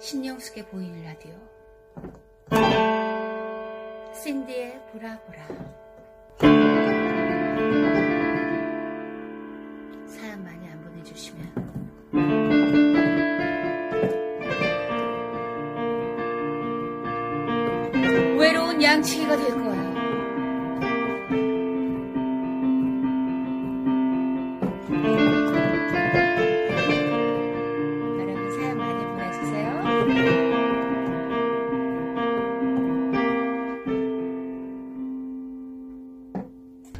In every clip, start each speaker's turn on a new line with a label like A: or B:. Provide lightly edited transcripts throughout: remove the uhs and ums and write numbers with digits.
A: 신영숙의 보이는 라디오 샌디의 보라보라. 사연 많이 안 보내주시면 외로운 양치기가 될 거예요. 여러분 사연 많이 보내주세요.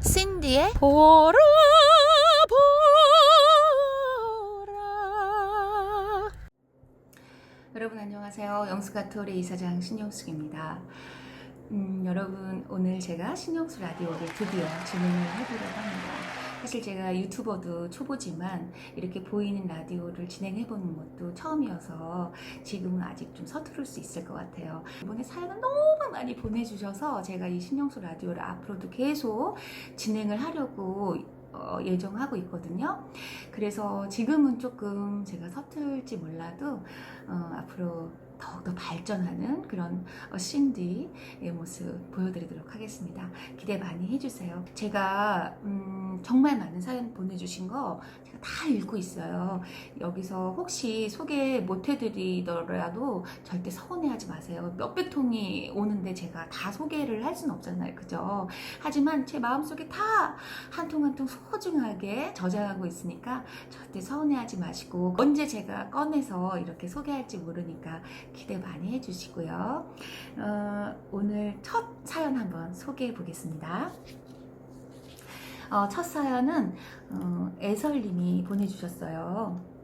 A: 샌디의 보라 보라. 여러분 안녕하세요. 영숙아토리 이사장 신영숙입니다. 여러분 오늘 제가 신영숙 라디오를 드디어 진행을 해보려고 합니다. 사실 제가 유튜버도 초보지만 이렇게 보이는 라디오를 진행해보는 것도 처음이어서 지금은 아직 좀 서투를 수 있을 것 같아요. 이번에 사연을 너무 많이 보내주셔서 제가 이 신영숙 라디오를 앞으로도 계속 진행을 하려고 예정하고 있거든요. 그래서 지금은 조금 제가 서툴지 몰라도 앞으로 더욱더 발전하는 그런 신디의 모습 보여드리도록 하겠습니다. 기대 많이 해주세요. 제가 정말 많은 사연 보내주신 거 제가 다 읽고 있어요. 여기서 혹시 소개 못 해드리더라도 절대 서운해하지 마세요. 몇백 통이 오는데 제가 다 소개를 할 수는 없잖아요. 그죠? 하지만 제 마음속에 다 한 통 한 통 소중하게 저장하고 있으니까 절대 서운해하지 마시고, 언제 제가 꺼내서 이렇게 소개할지 모르니까 기대 많이 해주시고요. 오늘 첫 사연 한번 소개해 보겠습니다. 첫 사연은 애설님이 보내주셨어요.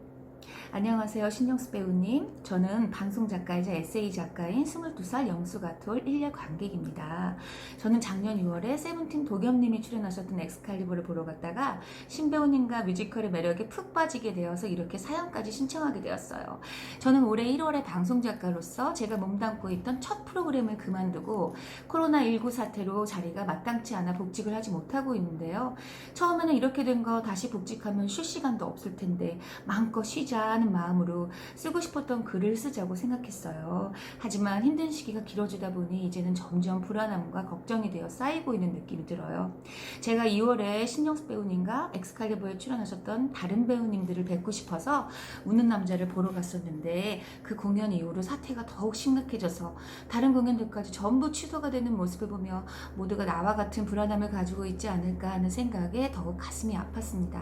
A: 안녕하세요, 신영숙 배우님. 저는 방송작가이자 에세이 작가인 22살 영숙아톨 1년 관객입니다. 저는 작년 6월에 세븐틴 도겸님이 출연하셨던 엑스칼리버를 보러 갔다가 신 배우님과 뮤지컬의 매력에 푹 빠지게 되어서 이렇게 사연까지 신청하게 되었어요. 저는 올해 1월에 방송작가로서 제가 몸담고 있던 첫 프로그램을 그만두고 코로나19 사태로 자리가 마땅치 않아 복직을 하지 못하고 있는데요. 처음에는 이렇게 된 거 다시 복직하면 쉴 시간도 없을 텐데 마음껏 쉬자 하는 마음으로 쓰고 싶었던 글을 쓰자고 생각했어요. 하지만 힘든 시기가 길어지다 보니 이제는 점점 불안함과 걱정이 되어 쌓이고 있는 느낌이 들어요. 제가 2월에 신영숙 배우님과 엑스칼리버에 출연하셨던 다른 배우님들을 뵙고 싶어서 웃는 남자를 보러 갔었는데 그 공연 이후로 사태가 더욱 심각해져서 다른 공연들까지 전부 취소가 되는 모습을 보며 모두가 나와 같은 불안함을 가지고 있지 않을까 하는 생각에 더욱 가슴이 아팠습니다.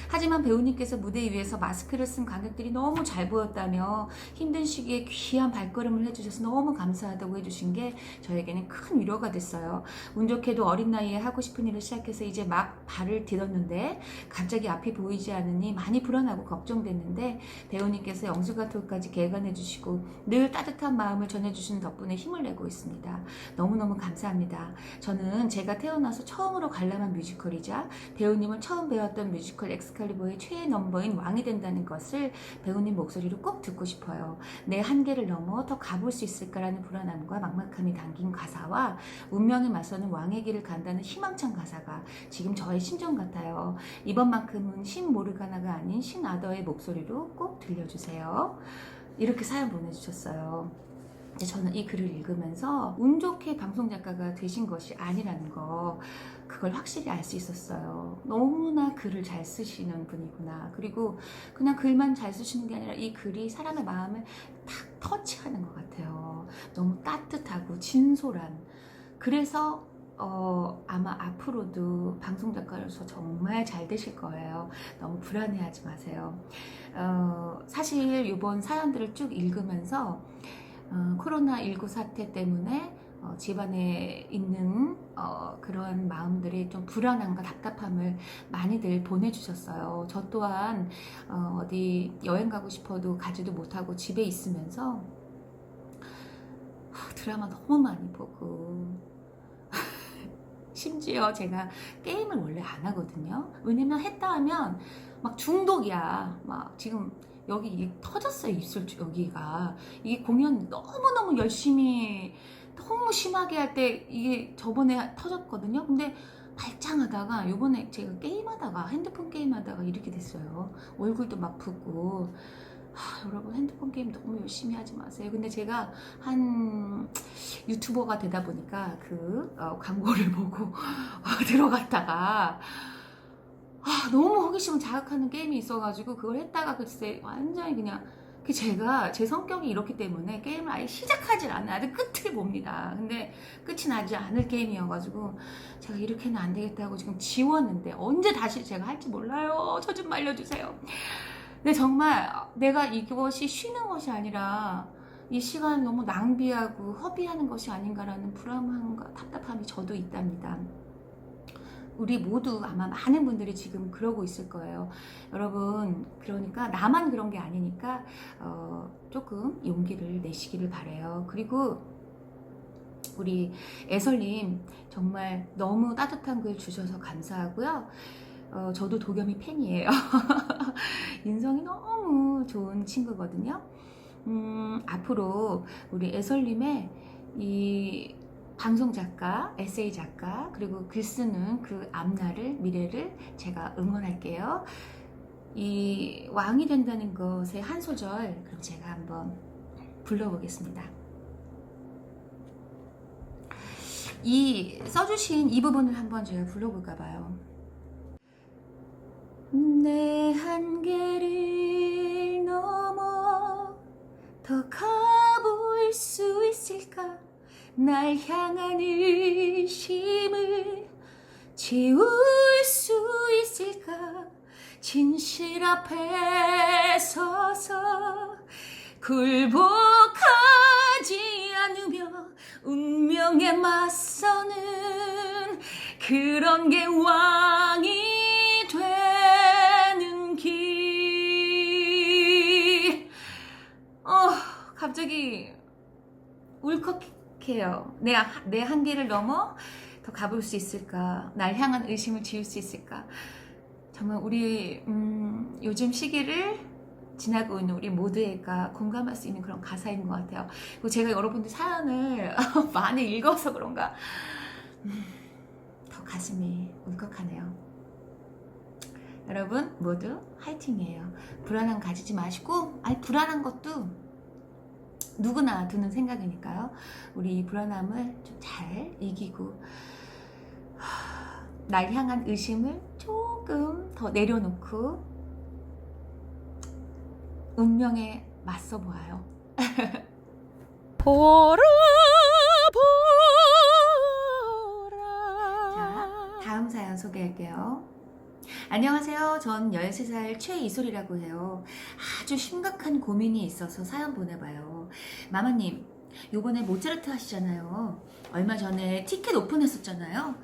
A: 하지만 배우님께서 무대 위에서 마스크를 쓴 관객들이 너무 잘 보였다며 힘든 시기에 귀한 발걸음을 해주셔서 너무 감사하다고 해주신 게 저에게는 큰 위로가 됐어요. 운 좋게도 어린 나이에 하고 싶은 일을 시작해서 이제 막 발을 디뎠는데 갑자기 앞이 보이지 않으니 많이 불안하고 걱정됐는데 배우님께서 영숙아톨까지 개관해주시고 늘 따뜻한 마음을 전해주시는 덕분에 힘을 내고 있습니다. 너무너무 감사합니다. 저는 제가 태어나서 처음으로 관람한 뮤지컬이자 배우님을 처음 배웠던 뮤지컬 엑스칼리버의 최애 넘버인 왕이 된다는 것을 배우님 목소리로 꼭 듣고 싶어요. 내 한계를 넘어 더 가볼 수 있을까라는 불안함과 막막함이 담긴 가사와 운명에 맞서는 왕의 길을 간다는 희망찬 가사가 지금 저의 심정 같아요. 이번만큼은 신 모르가나가 아닌 신 아더의 목소리로 꼭 들려주세요. 이렇게 사연 보내주셨어요. 저는 이 글을 읽으면서 운 좋게 방송작가가 되신 것이 아니라는 거, 그걸 확실히 알 수 있었어요. 너무나 글을 잘 쓰시는 분이구나. 그리고 그냥 글만 잘 쓰시는 게 아니라 이 글이 사람의 마음을 탁 터치하는 것 같아요. 너무 따뜻하고 진솔한. 그래서 아마 앞으로도 방송작가로서 정말 잘 되실 거예요. 너무 불안해하지 마세요. 사실 이번 사연들을 쭉 읽으면서 코로나19 사태 때문에 집안에 있는 그런 마음들이 좀 불안함과 답답함을 많이들 보내주셨어요. 저 또한 어디 여행 가고 싶어도 가지도 못하고 집에 있으면서 드라마 너무 많이 보고 심지어 제가 게임을 원래 안 하거든요. 왜냐면 했다 하면 막 중독이야. 막 지금 여기 이게 터졌어요. 입술 여기가. 이게 공연 너무너무 열심히 너무 심하게 할 때 이게 저번에 터졌거든요. 근데 발짱하다가 요번에 제가 게임하다가 핸드폰 게임하다가 이렇게 됐어요. 얼굴도 막 붓고 여러분 핸드폰 게임 너무 열심히 하지 마세요. 근데 제가 한 유튜버가 되다 보니까 그 광고를 보고 들어갔다가 너무 호기심을 자극하는 게임이 있어가지고 그걸 했다가 글쎄 완전히 그냥 제가 제 성격이 이렇기 때문에 게임을 아예 시작하질 않아요. 아주 끝을 봅니다. 근데 끝이 나지 않을 게임이어가지고 제가 이렇게는 안 되겠다고 지금 지웠는데 언제 다시 제가 할지 몰라요. 저 좀 말려주세요. 근데 정말 내가 이것이 쉬는 것이 아니라 이 시간을 너무 낭비하고 허비하는 것이 아닌가라는 불안함과 답답함이 저도 있답니다. 우리 모두 아마 많은 분들이 지금 그러고 있을 거예요. 여러분, 그러니까 나만 그런 게 아니니까 조금 용기를 내시기를 바라요. 그리고 우리 애설님 정말 너무 따뜻한 글 주셔서 감사하고요. 저도 도겸이 팬이에요. 인성이 너무 좋은 친구거든요. 앞으로 우리 애설님의 이 방송 작가, 에세이 작가, 그리고 글 쓰는 그 앞날을, 미래를 제가 응원할게요. 이 왕이 된다는 것의 한 소절, 그럼 제가 한번 불러보겠습니다. 이 써주신 이 부분을 한번 제가 불러볼까 봐요. 내 한계를 넘어 더 가볼 수 있을까? 날 향한 의심을 지울 수 있을까? 진실 앞에 서서 굴복하지 않으며 운명에 맞서는 그런 게 왕이 되는 길. 갑자기 울컥해요. 내 한계를 넘어 더 가볼 수 있을까? 날 향한 의심을 지울 수 있을까? 정말 우리 요즘 시기를 지나고 있는 우리 모두가 공감할 수 있는 그런 가사인 것 같아요. 그리고 제가 여러분들 사연을 많이 읽어서 그런가 더 가슴이 울컥하네요. 여러분 모두 화이팅이에요. 불안함 가지지 마시고, 불안한 것도 누구나 드는 생각이니까요. 우리 이 불안함을 좀 잘 이기고 날 향한 의심을 조금 더 내려놓고 운명에 맞서 보아요.
B: 보라
A: 자, 다음 사연 소개할게요. 안녕하세요. 전 13살 최이솔이라고 해요. 아주 심각한 고민이 있어서 사연 보내봐요. 마마님, 요번에 모차르트 하시잖아요. 얼마 전에 티켓 오픈했었잖아요.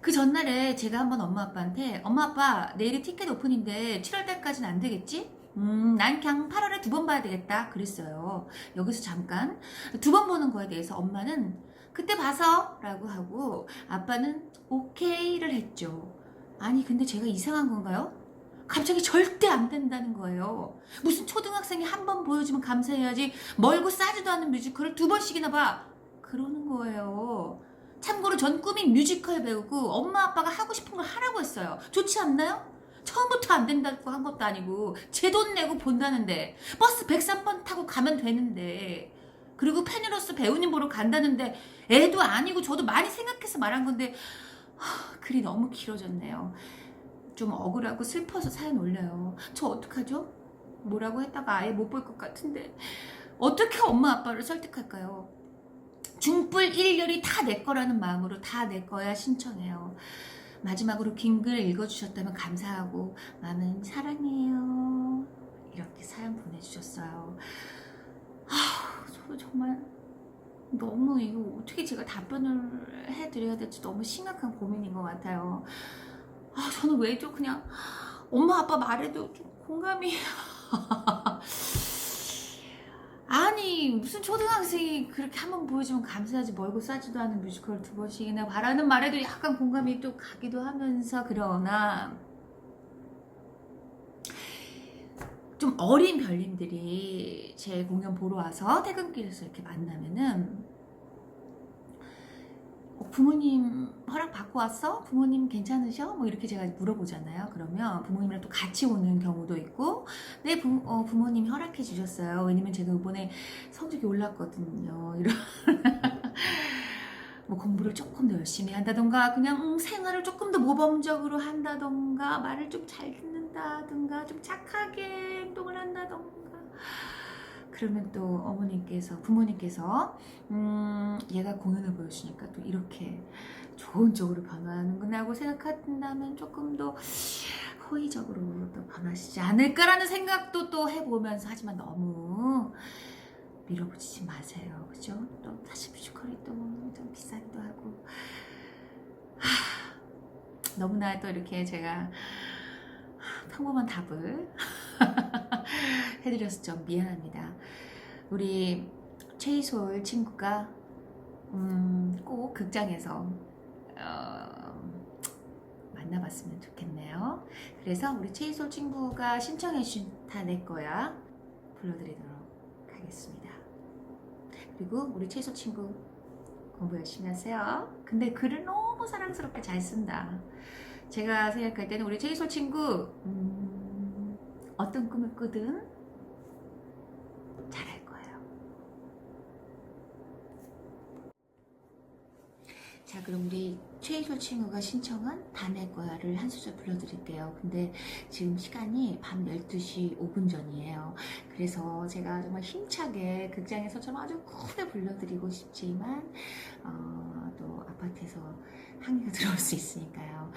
A: 그 전날에 제가 한번 엄마 아빠한테 엄마 아빠 내일이 티켓 오픈인데 7월달까지는 안 되겠지? 난 그냥 8월에 2번 봐야 되겠다 그랬어요. 여기서 잠깐 2번 보는 거에 대해서 엄마는 그때 봐서 라고 하고 아빠는 오케이를 했죠. 아니 근데 제가 이상한 건가요? 갑자기 절대 안 된다는 거예요. 무슨 초등학생이 한 번 보여주면 감사해야지 멀고 싸지도 않은 뮤지컬을 2번씩이나 봐 그러는 거예요. 참고로 전 꿈이 뮤지컬 배우고 엄마 아빠가 하고 싶은 걸 하라고 했어요. 좋지 않나요? 처음부터 안 된다고 한 것도 아니고 제 돈 내고 본다는데 버스 103번 타고 가면 되는데, 그리고 팬으로서 배우님 보러 간다는데 애도 아니고 저도 많이 생각해서 말한 건데 글이 너무 길어졌네요. 좀 억울하고 슬퍼서 사연 올려요. 저 어떡하죠? 뭐라고 했다가 아예 못 볼 것 같은데 어떻게 엄마 아빠를 설득할까요? 중불 1열이 다 내 거라는 마음으로 다 내 거야 신청해요. 마지막으로 긴 글 읽어주셨다면 감사하고 마음은 사랑해요. 이렇게 사연 보내주셨어요. 저 정말 너무 이거 어떻게 제가 답변을 해드려야 될지 너무 심각한 고민인 것 같아요. 저는 왜 좀 그냥 엄마 아빠 말에도 좀 공감이 아니 무슨 초등학생이 그렇게 한번 보여주면 감사하지 멀고 싸지도 않은 뮤지컬 2번씩이나 바라는 말에도 약간 공감이 또 가기도 하면서, 그러나 좀 어린 별님들이 제 공연 보러 와서 퇴근길에서 이렇게 만나면은 부모님 허락 받고 왔어? 부모님 괜찮으셔? 뭐 이렇게 제가 물어보잖아요. 그러면 부모님이랑 또 같이 오는 경우도 있고, 네, 부모님이 허락해 주셨어요. 왜냐면 제가 이번에 성적이 올랐거든요. 이런 뭐 공부를 조금 더 열심히 한다던가, 그냥 생활을 조금 더 모범적으로 한다던가, 말을 좀 잘 듣는다던가, 좀 착하게 행동을 한다던가. 그러면 또 어머님께서, 부모님께서 얘가 공연을 보여주니까 또 이렇게 좋은 쪽으로 변화하는구나 하고 생각한다면 조금 더 호의적으로 또 변하시지 않을까라는 생각도 또 해보면서, 하지만 너무 밀어붙이지 마세요. 그죠? 또 사실 뮤지컬이 또 좀 비싸기도 하고, 너무나 또 이렇게 제가 평범한 답을 해드려서 좀 미안합니다. 우리 최이솔 친구가 꼭 극장에서 만나봤으면 좋겠네요. 그래서 우리 최이솔 친구가 신청해주신 다 내 거야 불러드리도록 하겠습니다. 그리고 우리 최이솔 친구 공부 열심히 하세요. 근데 글을 너무 사랑스럽게 잘 쓴다. 제가 생각할 때는 우리 최이솔 친구 어떤 꿈을 꾸든 잘할 거예요. 자, 그럼 우리 최이솔 친구가 신청한 다 내 거야를 한 소절 불러드릴게요. 근데 지금 시간이 밤 12시 5분 전이에요. 그래서 제가 정말 힘차게 극장에서처럼 아주 크게 불러드리고 싶지만 또 아파트에서 항의가 들어올 수 있으니까요.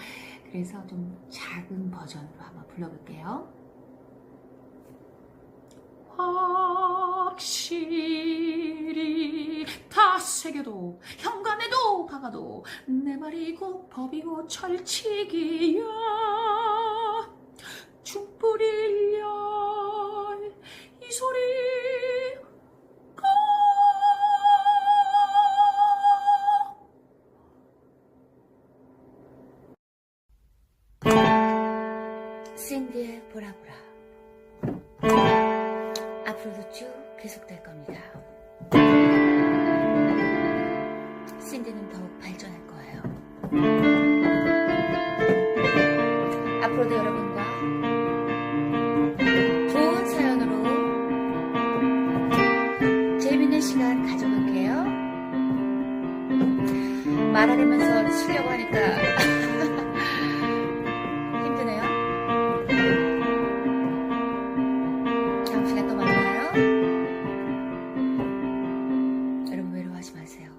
A: 그래서 좀 작은 버전으로 한번 불러볼게요. 확실히 다 새겨도 현관에도 박아도 내 말이고 법이고 철칙이야. 춤불 열 이 소리 신디의 보라보라 앞으로도 쭉 계속될 겁니다. 신디는 더욱 발전할 거예요. 앞으로도 여러분과 좋은 사연으로 재밌는 시간 가져볼게요. 말하려면서 쉬려고 하니까 힘드네요. 다음 시간 또 만나요. 여러분 외로워하지 마세요.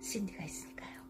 A: 신디가 있으니까요.